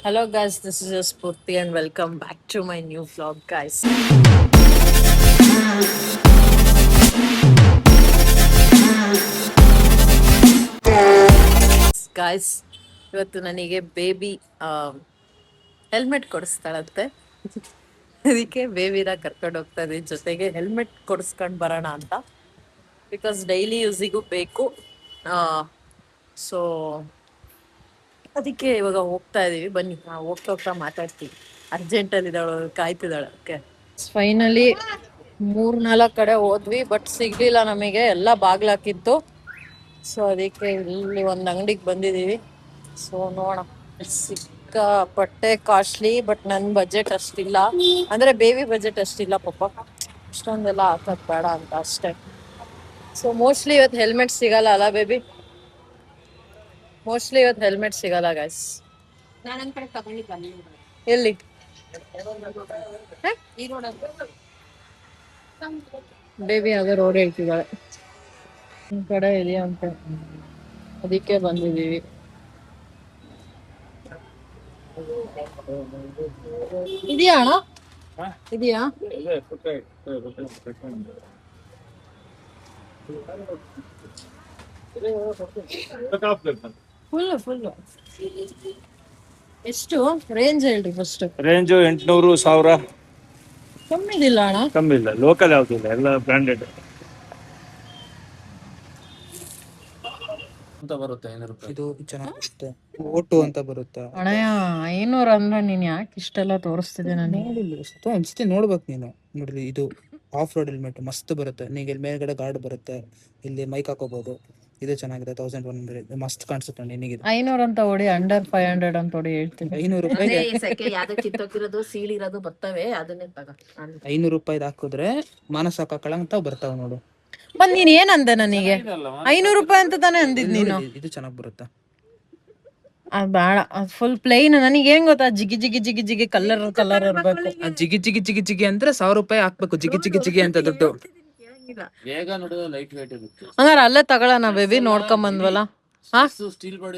Hello guys, this is Spurti and welcome back to my new vlog guys. Guys, ಇವತ್ತು ನನಗೆ baby helmet ಕೊಡಿಸ್ತಾಳಂತೆ. ಅದಕ್ಕೆ ಬೇಬಿನ ಕರ್ಕೊಂಡು ಹೋಗ್ತಾ ಇದೀನಿ, ಜೊತೆಗೆ ಹೆಲ್ಮೆಟ್ ಕೊಡಿಸ್ಕೊಂಡು ಬರೋಣ ಅಂತ. ಬಿಕಾಸ್ ಡೈಲಿ ಯೂಸಿಗೂ ಬೇಕು. ಸೊ ಅದಕ್ಕೆ ಇವಾಗ ಹೋಗ್ತಾ ಇದೀವಿ. ಬನ್ನಿ, ಹೋಗ್ತಾ ಹೋಗ್ತಾ ಮಾತಾಡ್ತೀವಿ. ಅರ್ಜೆಂಟಲ್ಲಿ ಇದ್ದಾಳು, ಕಾಯ್ತಿದ್ದಾಳೆ. ಓಕೆ, ಫೈನಲಿ 3-4 ಕಡೆ ಹೋದ್ವಿ, ಬಟ್ ಸಿಗ್ಲಿಲ್ಲ ನಮಗೆ, ಎಲ್ಲ ಬಾಗ್ಲಾಕಿತ್ತು. ಸೊ ಅದಕ್ಕೆ ಇಲ್ಲಿ ಒಂದು ಅಂಗಡಿಗೆ ಬಂದಿದ್ದೀವಿ. ಸೊ ನೋಡೋಣ, ಸಿಕ್ಕಾಪಟ್ಟೆ ಕಾಸ್ಟ್ಲಿ, ಬಟ್ ನನ್ನ ಬಜೆಟ್ ಅಷ್ಟಿಲ್ಲ, ಅಂದ್ರೆ ಬೇಬಿ ಬಜೆಟ್ ಅಷ್ಟಿಲ್ಲ ಪಾಪ, ಅಷ್ಟೊಂದೆಲ್ಲ ಹಾಕೋದ್ ಬೇಡ ಅಂತ ಅಷ್ಟೇ. ಸೊ ಮೋಸ್ಟ್ಲಿ ಇವತ್ತು ಹೆಲ್ಮೆಟ್ ಸಿಗಲ್ಲ ಅಲ್ಲ ಬೇಬಿ? ಮೋಸ್ಟ್ಲಿ ಇವತ್ತು ಹೆಲ್ಮೆಟ್ ಸಿಗಲ್ಲ ಗೈಸ್. ಎಲ್ಲಿ? ಬೇಬಿ ಅದೇ ರೋಡ್ ಹೇಳ್ತಿದ್ದಾಳೆ, ನಿಮ್ ಕಡೆ ಇದೆಯಾ ಅಂತ, ಅದಕ್ಕೆ ಬಂದಿದ್ದೀವಿ. ಇದೆಯಾ ಅಣ್ಣ? ಇದೆಯಾ? ಫುಲ್ ಎಷ್ಟು ರೇಂಜ್ ಹೇಳ್ರಿ ಫಸ್ಟ್. ರೇಂಜ್ 800-1000. ಕಮ್ಮಿ ಇದಿಲ್ಲ ಅಣ್ಣ? ಕಮ್ಮಿ ಇಲ್ಲ, ಲೋಕಲ್ ಯಾವ್ದಿಲ್ಲ, ಎಲ್ಲ ಬ್ರಾಂಡೆಡ್ ಅಂತ ಬರುತ್ತೆ. 500 ರೂಪಾಯಿ ಇದು ಚೆನ್ನಾಗಿರುತ್ತೆ. ಓಟು ಅಂತ ಬರುತ್ತೆ. ಅಣ್ಣಯ್ಯ 500 ಅಂದ್ರೆ ನೀನ್ ಯಾಕೆ ಇಷ್ಟೆಲ್ಲ ತೋರಿಸ್ತಿದ್ದೆ ನಾನು? ನೋಡಿಲ್ಲ, ಒಂದ್ಸತಿ ನೋಡ್ಬೇಕು ನೀನು. ನೋಡ್ರಿ, ಇದು ಆಫ್ ರೋಡ್ ಹೆಲ್ಮೆಟ್ ಮಸ್ತ್ ಬರುತ್ತೆ. ನೀವು ಇಲ್ಲಿ ಮೇಲ್ಗಡೆ ಗಾರ್ಡ್ ಬರುತ್ತೆ, ಇಲ್ಲಿ ಮೈಕ್ ಹಾಕೋಬಹುದು. ಇದು ಚೆನ್ನಾಗಿದೆ, 1100 ಮಸ್ತ್ ಕಾಣಿಸುತ್ತೆ ನಿನಗೆ. 500 ಅಂತ ಹೊಡಿ, ಅಂಡರ್ 500 ಅಂತ ಹೊಡಿ ಹೇಳ್ತೀನಿ. 500 ರೂಪಾಯಿ, ಯಾವ್ದು ಕಿತ್ತೋಗಿರೋದು ಸೀಳಿರೋದು ಬರ್ತವೆ, ಅದನ್ನೇ ತಗ. 500 ರೂಪಾಯಿ ಹಾಕಿದ್ರೆ ಮಾನಸ ಹಾಕಳಂತ ಬರ್ತಾವ ನೋಡು. ಬಂದ್ ನೀನ್ ಏನಂದೆ ನನಗೆ? 500 ರೂಪಾಯಿ ಅಂತ ತಾನೇ ಅಂದಿದ್ ನೀನು. ಇದು ಚೆನ್ನಾಗ್ ಬರುತ್ತೆ. ಅದ್ ಬೇಡ, ಅದ್ ಫುಲ್ ಪ್ಲೈನ್. ನನಗೆ ಏನ್ ಗೊತ್ತಾ, ಜಿಗಿ ಜಿಗಿ ಜಿಗಿ ಜಿಗಿ ಕಲರ್ ಇರ್ಬೇಕು. ಜಿಗಿ ಜಿಗಿ ಜಿಗಿ ಜಿಗಿ ಅಂದ್ರೆ 1000 ರೂಪಾಯಿ ಹಾಕ್ಬೇಕು, ಜಿಗಿ ಜಿಗಿ ಜಿಗಿ ಅಂತ ದುಡ್ಡು. ಬೇಗ ನೋಡಿದ್ರೆ ಲೈಟ್ ವೇಟ್ ಇರುತ್ತೆ. ಹಂಗಾರ ಅಲ್ಲೇ ತಗೊಳ್ಳೋಣ ಬೇಬಿ, ನೋಡ್ಕೊಂಡ್ ಬಂದ್ವಲ್ಲ. ಸ್ಟೀಲ್ ಬಾಡಿ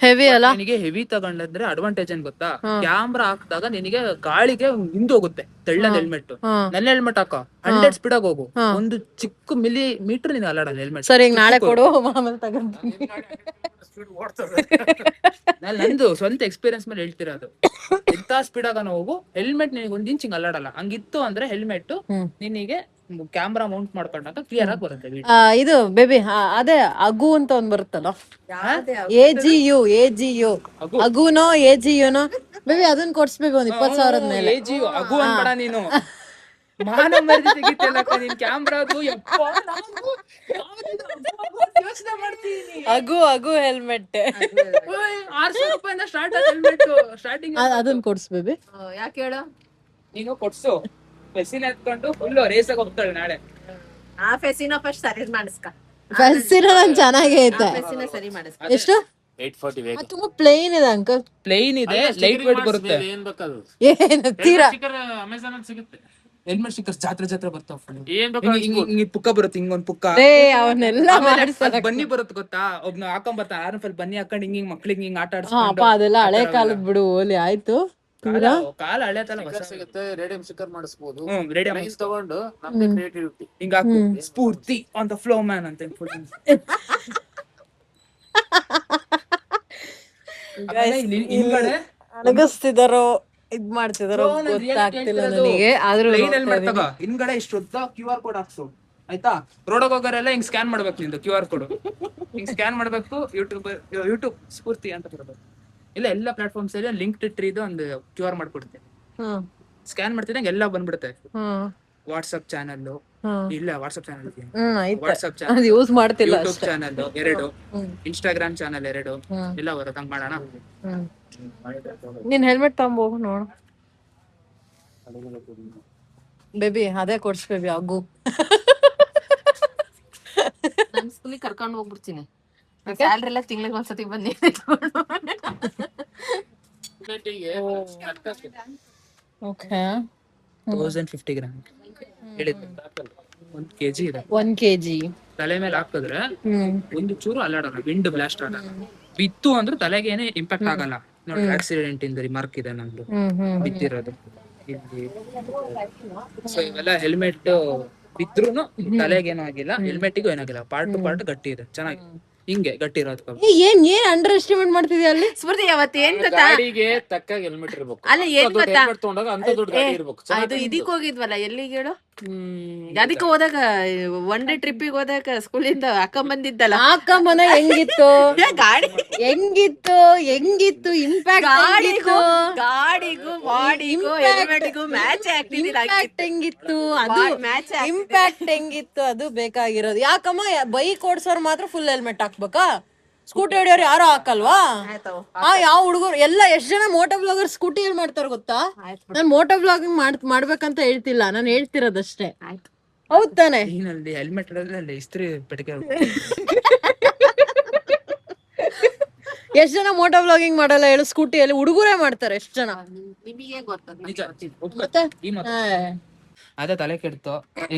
ಹೆವಿ ಅಲ್ಲ? ನಿನಗೆ ಹೆವಿ ತಗೊಂಡ್ರೆ ಅಡ್ವಾಂಟೇಜ್ ಏನ್ ಗೊತ್ತಾ? ಕ್ಯಾಮ್ರಾ ಹಾಕಿದಾಗ ನಿನಗೆ ಗಾಳಿಗೆ ಹಿಂದೋಗುತ್ತೆ ತೆಳ್ಳನ ಹೆಲ್ಮೆಟ್. ನನ್ನ ಹೆಲ್ಮೆಟ್ ಹಾಕೋ, 100 ಸ್ಪೀಡ್ ಆಗಿ ಹೋಗು, ಒಂದು ಚಿಕ್ಕ ಮಿಲಿಮೀಟರ್ ನೀನು ಅಲ್ಲಾಡಲ್ಲ ಹೆಲ್ಮೆಟ್. ಸರಿ, ಈಗ ನಾಳೆ ಕೊಡು, ಆಮೇಲೆ ತಗೊಂತೀನಿ. ನಂದು ಸ್ವಂತ ಎಕ್ಸ್ಪೀರಿಯನ್ಸ್ ಮೇಲೆ ಹೇಳ್ತಿರೋದು. ಎಂತ ಸ್ಪೀಡ್ ಆಗ ಹೋಗು, ಹೆಲ್ಮೆಟ್ ನಿನಗೆ 1 ಇಂಚ್ ಹಿಂಗ್ ಅಲ್ಲಾಡಲ್ಲ. ಹಂಗಿತ್ತು ಅಂದ್ರೆ ಹೆಲ್ಮೆಟ್ ನಿನಗೆ ಕ್ಯಾಮ್ರಾ ಮೌಂಟ್ ಮಾಡ್ಕೊಂಡಾಗ ಕ್ಲಿಯರ್ ಆಗಿ ಬರುತ್ತೆ. ಇದು ಬೇಬಿ ಅದೇ ಅಗು ಅಂತ ಒಂದ್ ಬರುತ್ತಲ್ಲ, AGU ಅಗುನೋ AGUನೋ ಬೇಬಿ, ಅದನ್ನ ಕೊಡ್ಸ್ಬೇಕು ಒಂದ್ 20,000 ಮೇಲೆ. ಅಗು ಅನ್ಬೇಡ ನೀನು, ಮಾನ ಮರ್ಯಾದೆ ತೆಗಿತಿಲ್ಲ ನೀನ್ ಕ್ಯಾಮ್ರಾದು. ಯೋಚನೆ ಮಾಡ್ತೀನಿ. ಅಗು ಹೆಲ್ಮೆಟ್ 600 ರೂಪಾಯಿಂದ ಸ್ಟಾರ್ಟ್ ಆದ ಹೆಲ್ಮೆಟ್ ಸ್ಟಾರ್ಟಿಂಗ್. ಅದನ್ನ ಕೊಡ್ಸ್ ಬೇಬಿ. ಯಾಕೆ ಹೇಳು? ನೀನು ಕೊಡ್ಸು, ಫೆಸಿನ ಎತ್ಕೊಂಡು ಫುಲ್ ರೇಸ್ ಆಗಿ ಹೋಗ್ತಾಳೆ ನಾಳೆ. ಆ ಫೆಸಿನ ಫಸ್ಟ್ ಸರಿ ಮಾಡಿಸ್ಕ. ಫೆಸಿನ ನನ್ ಚೆನ್ನಾಗೇ ಐತೆ. ಫೆಸಿನ ಸರಿ ಮಾಡಿಸ್ಕ. ಎಷ್ಟು? 840 ವೇಗ. ತುಂಬಾ ಪ್ಲೇನ್ ಇದೆ ಅಂಕಲ್. ಪ್ಲೇನ್ ಇದೆ, ಲೈಟ್ ವೇಟ್ ಬರುತ್ತೆ. ಏನ್ ಬೇಕಾದ್ರು ಏನ್ ತೀರಾ ಅಮೆಜಾನ್ ಅಲ್ಲಿ ಸಿಗುತ್ತೆ. ಹೆಲ್ಮೆಟ್ ಸ್ಟಿಕ್ಕರ್ಸ್ ಜಾತ್ರೆ ಬರ್ತಾವ. ಏನ್ ಬೇಕಾದ್ರು ಹಿಂಗ್ ಪುಕ್ಕ ಬರುತ್ತೆ, ಹಿಂಗೊಂದ್ ಪುಕ್ಕ. ಅವನ್ನೆಲ್ಲ ಅದ್ ಬನ್ನಿ ಬರುತ್ತೆ ಗೊತ್ತಾ? ಒಬ್ನ ಹಾಕೊಂಡ್ ಬರ್ತಾನೆ, ಆರ್ಎಫ್ ಬನ್ನಿ ಹಾಕೊಂಡ್ ಹಿಂಗ್ ಮಕ್ಳಿಗೆ ಹಿಂಗ್ ಆಟ ಅಪ್ಪ, ಆಡ್ಸ್ಕೊಂಡು. ಅದೆಲ್ಲ ಹಳೆ ಕಾಲದ ಬಿಡು, ಓಲಿ ಆಯ್ತು. ಕಾಲ ಹಳೆ ತಲ ಸಿಗುತ್ತೆ. ರೇಡಿಯಂ ಸ್ಟಿಕ್ಕರ್ ಮಾಡಿಸಬಹುದು. ರೇಡಿಯಂ ತಗೊಂಡು ನಮ್ದೇ ಕ್ರಿಯೇಟಿವಿಟಿ ಹಿಂಗ್ ಹಾಕು, ಸ್ಫೂರ್ತಿ ಆನ್ ದ ಫ್ಲೋ ಮ್ಯಾನ್ ಅಂತ ಅಣಗಿಸ್ತಿದಾರೋ ಇದ್ ಮಾಡ್ತಿದಾರೋ ಗೊತ್ತಾಗ್ತಿಲ್ಲ ನನಗೆ. ಆದ್ರೂ ಹಿಂದ್ಗಡೆ ಇಷ್ಟು ಉದ್ದ QR ಕೋಡ್ ಹಾಕ್ಸು, ಆಯ್ತಾ? ರೋಡಾಗ ಹೋಗೋರೆಲ್ಲ ಹಿಂಗ್ ಸ್ಕ್ಯಾನ್ ಮಾಡ್ಬೇಕು, ನಿಂದು QR ಕೋಡ್ ಹಿಂಗ್ ಸ್ಕ್ಯಾನ್ ಮಾಡ್ಬೇಕು. ಯೂಟ್ಯೂಬ್ ಸ್ಫೂರ್ತಿ ಅಂತ ಬರಬೇಕು. ಇಲ್ಲ ಎಲ್ಲ ಪ್ಲಾಟ್ಫಾರ್ಮ್ಸ್ ಅಲ್ಲಿ ಲಿಂಕ್ ಟ್ರೀದು ಒಂದು QR ಮಾಡ್ಕೊಡ್ತೀನಿ. ಸ್ಕ್ಯಾನ್ ಮಾಡ್ತಿದ್ದಂಗೆ ಎಲ್ಲ ಬಂದ್ಬಿಡುತ್ತೆ. ವಾಟ್ಸ್ಆಪ್ ಚಾನಲ್ ಇಲ್ಲ, WhatsApp channel WhatsApp channel use ಮಾಡ್ತಿಲ್ಲ. ಯೂಟ್ಯೂಬ್ ಚಾನಲ್ 2, ಇನ್ಸ್ಟಾಗ್ರಾಮ್ ಚಾನಲ್ 2 ಎಲ್ಲ ಬರುತ್ತೆ. ಹಂಗ್ ಮಾಡೋಣ. ನೀನ್ ಹೆಲ್ಮೆಟ್ ತಗೊಂಬೋಗು ನೋಡು ಬೇಬಿ, ಅದೇ ಕೊಡ್ಸ್ ಬೇಬಿ ಅಗು. ನಮ್ ಸ್ಕೂಲಿಗೆ ಕರ್ಕೊಂಡು ಹೋಗ್ಬಿಡ್ತೀನಿ. ಸ್ಯಾಲ್ರಿ ಎಲ್ಲ ತಿಂಗಳಿಗೆ ಒಂದ್ಸತಿ ಬನ್ನಿ. ಓಕೆ, 1050 ಗ್ರಾಮ್ ಹೇಳಿದ್ದು. 1 kg ಇದೆ. 1 kg ತಲೆ ಮೇಲೆ ಹಾಕಿದ್ರೆ ಒಂದು ಚೂರು ಅಲ್ಲಾಡಲ್ಲ, ವಿಂಡ್ ಬ್ಲಾಸ್ಟ್ ಆಗಲ್ಲ. ಬಿತ್ತು ಅಂದ್ರೆ ತಲೆಗೆ ಏನೇ ಇಂಪ್ಯಾಕ್ಟ್ ಆಗಲ್ಲ. ನೋಡಿ ಆಕ್ಸಿಡೆಂಟ್ ಇಂದ ರಿಮಾರ್ಕ್ ಇದೆ ನಂದು ಬಿತ್ತಿರೋದು ಇಲ್ಲಿ. ಸೊ ಇವೆಲ್ಲ ಹೆಲ್ಮೆಟ್ ಬಿದ್ರೂನು ತಲೆಗೇನು ಆಗಿಲ್ಲ, ಹೆಲ್ಮೆಟ್ಗೂ ಏನಾಗಿಲ್ಲ, ಪಾರ್ಟ್ ಟು ಪಾರ್ಟ್ ಗಟ್ಟಿ ಇದೆ, ಚೆನ್ನಾಗಿ ಹಿಂಗೆ ಗಟ್ಟಿ ಇರೋದು ಕಬ್ಬು. ಏನ್ ಅಂಡರ್ ಎಸ್ಟಿಮೇಟ್ ಮಾಡ್ತಿದ್ಯಾ ಅಲ್ಲಿ? ಸ್ಮೃತಿ ಅವತ್ತು ಏನ್ ಗೊತ್ತಾ, ಗಾಡಿಗೆ ತಕ್ಕಾಗ ಹೆಲ್ಮೆಟ್ ಇರ್ಬೇಕು. ಅಲ್ಲ ಏನ್ ಗೊತ್ತಾ, ಹೆಲ್ಮೆಟ್ ತಗೊಂಡಾಗ ಅಂತ ದೊಡ್ಡ ಗಾಡಿ ಇರ್ಬೇಕು. ಅದು ಇದಕ್ ಹೋಗಿದ್ವಲ್ಲ, ಎಲ್ಲಿಗೆ ಹೇಳು, ಅದಕ್ಕೆ ಹೋದಾಗ ಒನ್ ಡೇ ಟ್ರಿಪ್ಪಿಗೆ ಹೋದಾಗ ಸ್ಕೂಲಿಂದ ಹಾಕೊಂಡ್ ಬಂದಿದ್ದಲ್ಲ ಹಾಕಂಬನ ಹೆಂಗಿತ್ತು ಗಾಡಿ, ಹೆಂಗಿತ್ತು ಇಂಪ್ಯಾಕ್ಟ್ ಗಾಡಿಗೂ ಬಾಡಿಗೂ ಹೆಲ್ಮೆಟ್ಗೂ ಮ್ಯಾಚ್ ಆಗ್ತಿದ್ದಿಲ್ಲ. ಹೆಂಗಿತ್ತು ಅದು, ಇಂಪ್ಯಾಕ್ಟ್ ಹೆಂಗಿತ್ತು ಅದು ಬೇಕಾಗಿರೋದು. ಯಾಕಮ್ಮ ಬೈಕ್ ಓಡ್ಸೋರ್ ಮಾತ್ರ ಫುಲ್ ಹೆಲ್ಮೆಟ್ ಹಾಕ್ಬೇಕಾ? ಸ್ಕೂಟಿ ಹೊಡಿಯೋರು ಯಾರು ಹಾಕಲ್ವಾ? ಯಾವ ಹುಡುಗರು ಎಲ್ಲ ಎಷ್ಟ್ ಜನ ಮೋಟೋ ಬ್ಲಾಗರ್ ಸ್ಕೂಟಿ ಏನ್ ಮಾಡ್ತಾರ ಗೊತ್ತಾ? ನಾನ್ ಮೋಟೋ ಬ್ಲಾಗಿಂಗ್ ಮಾಡ್ಬೇಕಂತ ಹೇಳ್ತಿಲ್ಲ, ನಾನು ಹೇಳ್ತಿರೋದಷ್ಟೇ. ಹೌದ್ ತಾನೆ? ನೀನಲ್ಲಿ ಹೆಲ್ಮೆಟ್ ಇಡೋದ್ರಲ್ಲಿ ಇಸ್ತ್ರಿ ಪೆಟ್ಟಿಗೆ ಎಷ್ಟ್ ಜನ ಮೋಟೋ ಬ್ಲಾಗಿಂಗ್ ಮಾಡಲ್ಲ ಹೇಳು? ಸ್ಕೂಟಿಯಲ್ಲಿ ಹುಡುಗರೇ ಮಾಡ್ತಾರೆ ಎಷ್ಟ್ ಜನ. ನಿಮಗೆ ಗೊತ್ತದ ನಿಜ. ಮತ್ತೆ ಈ ಮಾತು. ಅದೇ ತಲೆ ಕೆಡ್ತು,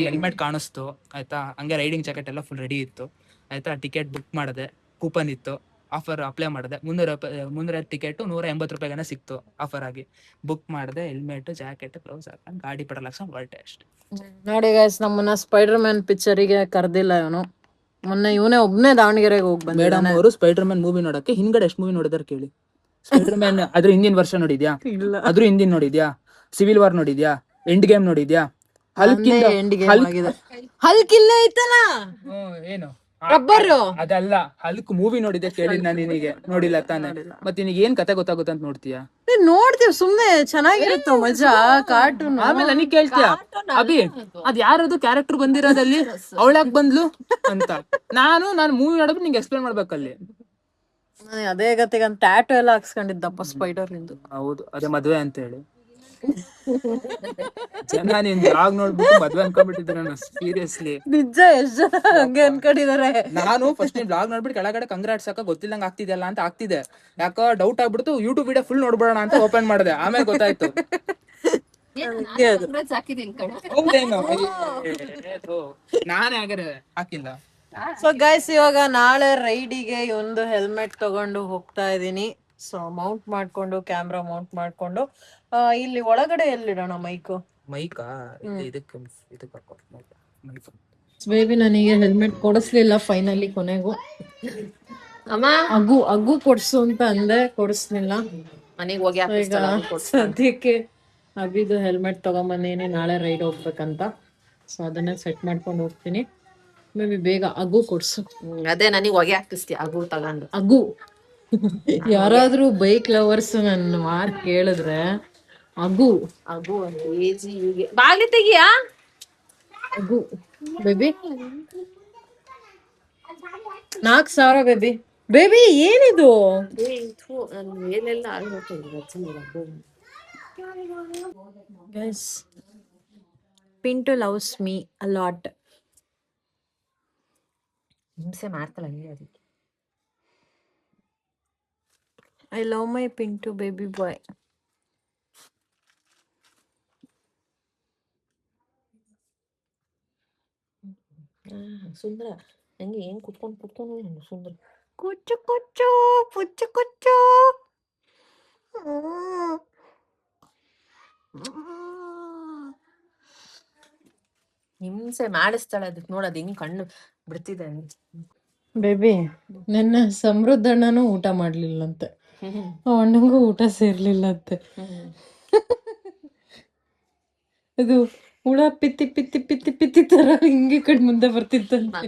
ಹೆಲ್ಮೆಟ್ ಕಾಣಿಸ್ತು ಆಯ್ತಾ, ಹಂಗೆ ರೈಡಿಂಗ್ ಜಾಕೆಟ್ ಎಲ್ಲ ಫುಲ್ ರೆಡಿ ಇತ್ತು ಆಯ್ತಾ. ಟಿಕೆಟ್ ಬುಕ್ ಮಾಡಿದೆ, ಕೂಪನ್ ಇತ್ತು, ಆಫರ್ ಅಪ್ಲೈ ಮಾಡಿದೆ. 300 ಟಿಕೆಟ್ 180 ರೂಪಾಯಿಗೇನ ಸಿಕ್ತು ಆಫರ್ ಆಗಿ. ಬುಕ್ ಮಾಡಿದೆ, ಹೆಲ್ಮೆಟ್ ಜಾಕೆಟ್ ಗ್ಲೌಸ್ ಹಾಕೊಂಡು ಗಾಡಿ ಪೆಟ್ರೋಲ್ ಹಾಕ್ಸ್ಕೊಂಡು ಹೊರಟೆ ಅಷ್ಟೇ. ನೋಡಿ ಗೈಸ್, ನಮ್ಮನ್ನ ಸ್ಪೈಡರ್ ಮ್ಯಾನ್ ಪಿಕ್ಚರಿಗೆ ಕರ್ದಿಲ್ಲ ಇವನು. ಮೊನ್ನೆ ಇವನೇ ಒಬ್ನೇ ದಾವಣಗೆರೆಗೆ ಹೋಗಿ ಬಂದ. ಮೇಡಮ್ ಅವರು ಸ್ಪೈಡರ್ ಮ್ಯಾನ್ ಮೂವಿ ನೋಡಕ್ಕೆ ಹಿಂದ್ಗಡೆ ಎಷ್ಟು ಮೂವಿ ನೋಡಿದಾರೆ ಕೇಳಿ. ಸ್ಪೈಡರ್ ಮ್ಯಾನ್ ಅದ್ರ ಹಿಂದಿನ ವರ್ಷ ನೋಡಿದ್ಯಾ? ಅದ್ರ ಹಿಂದಿನ ನೋಡಿದ್ಯಾ? ಸಿವಿಲ್ ವಾರ್ ನೋಡಿದ್ಯಾ? ಎಂಡ್ ಗೇಮ್ ನೋಡಿದ್ಯಾ? ಹಲ್ಕ್ ಇಲ್ಲ ಐತಲ್ಲ ಏನು ರಬ್ಬರ್, ಅದಲ್ಲ, ಹಲ್ಕ್ ಮೂವಿ ನೋಡಿದ್ದೆ ಕೇಳಿದ್ ನಾನು ನಿನಗೆ. ನೋಡಿಲ್ಲ ತಾನೆ, ಮತ್ತೆ ನಿನಗೆ ಏನ್ ಕತೆ ಗೊತ್ತಾಗುತ್ತೆ ಅಂತ ನೋಡ್ತೀಯಾ? ನೋಡ್ತೀವಿ ಸುಮ್ನೆ, ಚೆನ್ನಾಗಿರುತ್ತ ಮಜಾ ಕಾರ್ಟೂನ್. ಆಮೇಲೆ ನನಗ್ ಕೇಳ್ತೀಯ, ಅಭಿ ಅದ್ ಯಾರದು ಕ್ಯಾರೆಕ್ಟರ್ ಬಂದಿರೋದಲ್ಲಿ, ಅವಳ್ಯಾಕ್ ಬಂದ್ಲು ಅಂತ. ನಾನು ಮೂವಿ ನೋಡಬೇಕು ನಿಂಗೆ ಎಕ್ಸ್ಪ್ಲೇನ್ ಮಾಡ್ಬೇಕಲ್ಲಿ. ಅದೇ ಗತಿಗೆ ಟ್ಯಾಟು ಎಲ್ಲ ಹಾಕ್ಸ್ಕೊಂಡಿದ್ದಪ್ಪ ಸ್ಪೈಡರ್ ಇಂದು. ಹೌದು, ಅದೇ ಮದ್ವೆ ಅಂತ ಹೇಳಿ ಜನ ನಿನ್ ಬ್ಲಾಗ್ ನೋಡ್ಬಿಟ್ಟು ಮದ್ವೆ ಅನ್ಕೊಂಡ್ಬಿಟ್ಟಿದ್ರು ನಾನು. ಸೀರಿಯಸ್ಲಿ ನಿಜ, ಎಷ್ಟ್ ಜನ ಹಂಗೆ ಅನ್ಕೊಂಡಿದಾರೆ. ನಾನು ಫಸ್ಟ್ ನಿನ್ ಬ್ಲಾಗ್ ನೋಡ್ಬಿಟ್ಟು ಕೆಳಗಡೆ ಕಂಗ್ರಾಟ್ಸ್ ಸಾಕ ಗೊತ್ತಿಲ್ಲಂಗ ಆಗ್ತಿದೆಯಲ್ಲ ಅಂತ ಆಗ್ತಿದೆ. ಯಾಕೋ ಡೌಟ್ ಆಗ್ಬಿಡ್ತು, ಯೂಟ್ಯೂಬ್ ವಿಡಿಯೋ ಫುಲ್ ನೋಡ್ಬಿಡೋಣ ಅಂತ ಓಪನ್ ಮಾಡಿದೆ. ಆಮೇಲೆ ಗೊತ್ತಾಯ್ತು ಹಾಕಿದೀನಿ ಕಣ. ಹೌದೇನು, ನಾನೇ ಹಾಗಾದ್ರೆ ಹಾಕಿಲ್ಲ. ಸೊ ಗೈಸ್, ಇವಾಗ ನಾಳೆ ರೈಡಿಗೆ ಒಂದು ಹೆಲ್ಮೆಟ್ ತಗೊಂಡು ಹೋಗ್ತಾ ಇದೀನಿ. ಸೊ ಮೌಂಟ್ ಮಾಡ್ಕೊಂಡು, ಕ್ಯಾಮ್ರಾ ಮೌಂಟ್ ಮಾಡ್ಕೊಂಡು, ಇಲ್ಲಿ ಒಳಗಡೆ ಎಲ್ಲಿಡೋಣ ಮೈಕು? ಮೈಕಾ ಇದಕ್ಕೆ ಬೇಬಿ ನನಗೆ ಹೆಲ್ಮೆಟ್ ಕೊಡಿಸ್ಲಿಲ್ಲ ಫೈನಲಿ ಕೊನೆಗೂ. ಅಮ್ಮ ಅಗ್ಗು ಕೊಡ್ಸು ಅಂತ ಅಂದೆ, ಕೊಡಿಸ್ಲಿಲ್ಲ. ಮನೆಗೆ ಹೋಗಿ ಈಗ ಸದ್ಯಕ್ಕೆ ಅಭಿದು ಹೆಲ್ಮೆಟ್ ತಗೊಂಬಂದೇನಿ, ನಾಳೆ ರೈಡ್ ಹೋಗ್ಬೇಕಂತ. ಸೊ ಅದನ್ನ ಸೆಟ್ ಮಾಡ್ಕೊಂಡು ಹೋಗ್ತೀನಿ. ಮೇಬಿ ಬೇಗ ಅಗ್ಗು ಕೊಡ್ಸು. ಅದೇ ನನಗೆ ಹೊಗೆ ಹಾಕಿಸ್ತೀಯ ಅಗು ತಗೊಂಡು. ಅಗ್ಗು ಯಾರಾದ್ರೂ ಬೈಕ್ ಲವರ್ಸ್ ನನ್ನ ಮಾತು ಕೇಳಿದ್ರೆ ಅಗ್ಗು ಒಂದು ಏಜಿ ಬಾಗ್ಲಿ ತೆಗಿಯಾ ಅಗ್ಗು ಬೇಬಿ. 4,000 ಬೇಬಿ. ಬೇಬಿ ಏನಿದು? ನನ್ನ ಮೇಲೆಲ್ಲ guys, Pintu loves me a lot. ಹಿಂಸೆ ಮಾಡ್ತಾಳ ಅದಕ್ಕೆ. I love my Pintu baby boy. ಸುಂದರ ನಂಗೆ ಏನ್ ಕುತ್ಕೊಂಡು ಸುಂದರ ಕುಚ್ಚು ಕುಚ್ಚು ಪುಚ್ಚು ಕುಚ್ಚು. ಹಿಂಸೆ ಮಾಡಿಸ್ತಾಳೆ ಅದಕ್ಕೆ. ನೋಡೋದು ಹಿಂಗ್ ಕಣ್ಣು ಬಿಡ್ತಿದೆ ಬೇಬಿ. ನನ್ನ ಸಮೃದ್ಧಣ್ಣನೂ ಊಟ ಮಾಡ್ಲಿಲ್ಲಂತೆ, ಅಣ್ಣಂಗೂ ಊಟ ಸೇರ್ಲಿಲ್ಲಂತೆ. ಅದು ಹುಳ ಪಿತ್ತಿ ಪಿತ್ತಿ ಪಿತ್ತಿ ಪಿತ್ತಿ ತರ ಹಿಂಗೆ ಕಣ್ ಮುಂದೆ ಬರ್ತಿತ್ತಂತೆ.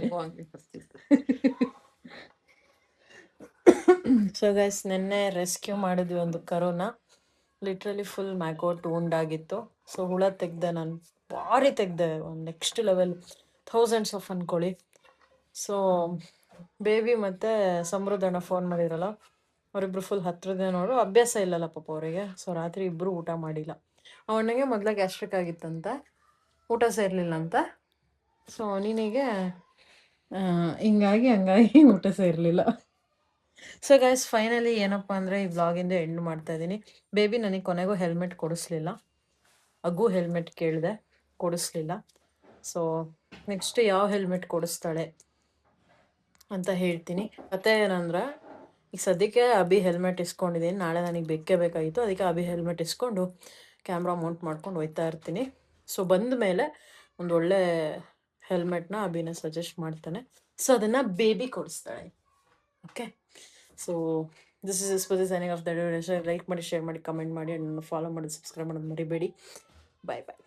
ಸೊ ಗೈಸ್, ನಿನ್ನೆ ರೆಸ್ಕ್ಯೂ ಮಾಡಿದ್ವಿ ಒಂದು ಕರೋನ. ಲಿಟ್ರಲಿ ಫುಲ್ ಮ್ಯಾಗೋಟ್ wound ಆಗಿತ್ತು. ಸೊ ಹುಳ ತೆಗ್ದೆ ನಾನು, ಭಾರಿ ತೆಗ್ದೆ, ಒಂದು ನೆಕ್ಸ್ಟ್ ಲೆವೆಲ್, ಥೌಸಂಡ್ಸ್ ಆಫ್ ಅನ್ಕೊಳ್ಳಿ. ಸೊ ಬೇಬಿ ಮತ್ತು ಸಮೃದ್ಧಣ್ಣ ಫೋನ್ ಮಾಡಿರಲ್ಲ, ಅವರಿಬ್ರು ಫುಲ್ ಹತ್ರದೇ ನೋಡು. ಅಭ್ಯಾಸ ಇಲ್ಲಲ್ಲ ಪಾಪ ಅವರಿಗೆ. ಸೊ ರಾತ್ರಿ ಇಬ್ಬರು ಊಟ ಮಾಡಿಲ್ಲ. ಅವನಿಗೆ ಮೊದಲ ಗ್ಯಾಸ್ಟ್ರಿಕ್ ಆಗಿತ್ತಂತ, ಊಟ ಸೇರಲಿಲ್ಲ ಅಂತ. ಸೊ ನಿನಗೆ ಹಂಗಾಗಿ ಊಟ ಸೇರಲಿಲ್ಲ. ಸೊ ಗೈಸ್, ಫೈನಲಿ ಏನಪ್ಪ ಅಂದರೆ ಈ ವ್ಲಾಗಿಂದ ಎಂಡ್ ಮಾಡ್ತಾ ಇದ್ದೀನಿ. ಬೇಬಿ ನನಗೆ ಕೊನೆಗೂ ಹೆಲ್ಮೆಟ್ ಕೊಡಿಸ್ಲಿಲ್ಲ. ಅಗ್ಗು ಹೆಲ್ಮೆಟ್ ಕೇಳಿದೆ, ಕೊಡಿಸ್ಲಿಲ್ಲ. ಸೊ ನೆಕ್ಸ್ಟ್ ಯಾವ ಹೆಲ್ಮೆಟ್ ಕೊಡಿಸ್ತಾಳೆ ಅಂತ ಹೇಳ್ತೀನಿ. ಮತ್ತೆ ಏನಂದ್ರೆ, ಈಗ ಸದ್ಯಕ್ಕೆ ಅಭಿ ಹೆಲ್ಮೆಟ್ ಇಸ್ಕೊಂಡಿದ್ದೀನಿ, ನಾಳೆ ನನಗೆ ಬೇಕೇ ಬೇಕಾಗಿತ್ತು, ಅದಕ್ಕೆ ಅಭಿ ಹೆಲ್ಮೆಟ್ ಇಸ್ಕೊಂಡು ಕ್ಯಾಮ್ರಾ ಮೌಂಟ್ ಮಾಡ್ಕೊಂಡು ಹೋಗ್ತಾ ಇರ್ತೀನಿ. ಸೊ ಬಂದ ಮೇಲೆ ಒಂದು ಒಳ್ಳೆ ಹೆಲ್ಮೆಟ್ನ ಅಭಿನ ಸಜೆಸ್ಟ್ ಮಾಡ್ತಾನೆ, ಸೊ ಅದನ್ನು ಬೇಬಿ ಕೊಡಿಸ್ತಾಳೆ. Okay, so this is for the signing off the day. Like ಮಾಡಿ, ಶೇರ್ ಮಾಡಿ, ಕಮೆಂಟ್ ಮಾಡಿ, ನನ್ನ ಫಾಲೋ ಮಾಡಿ, ಸಬ್ಸ್ಕ್ರೈಬ್ ಮಾಡೋದು ಮರಿಬೇಡಿ. ಬಾಯ್ ಬಾಯ್.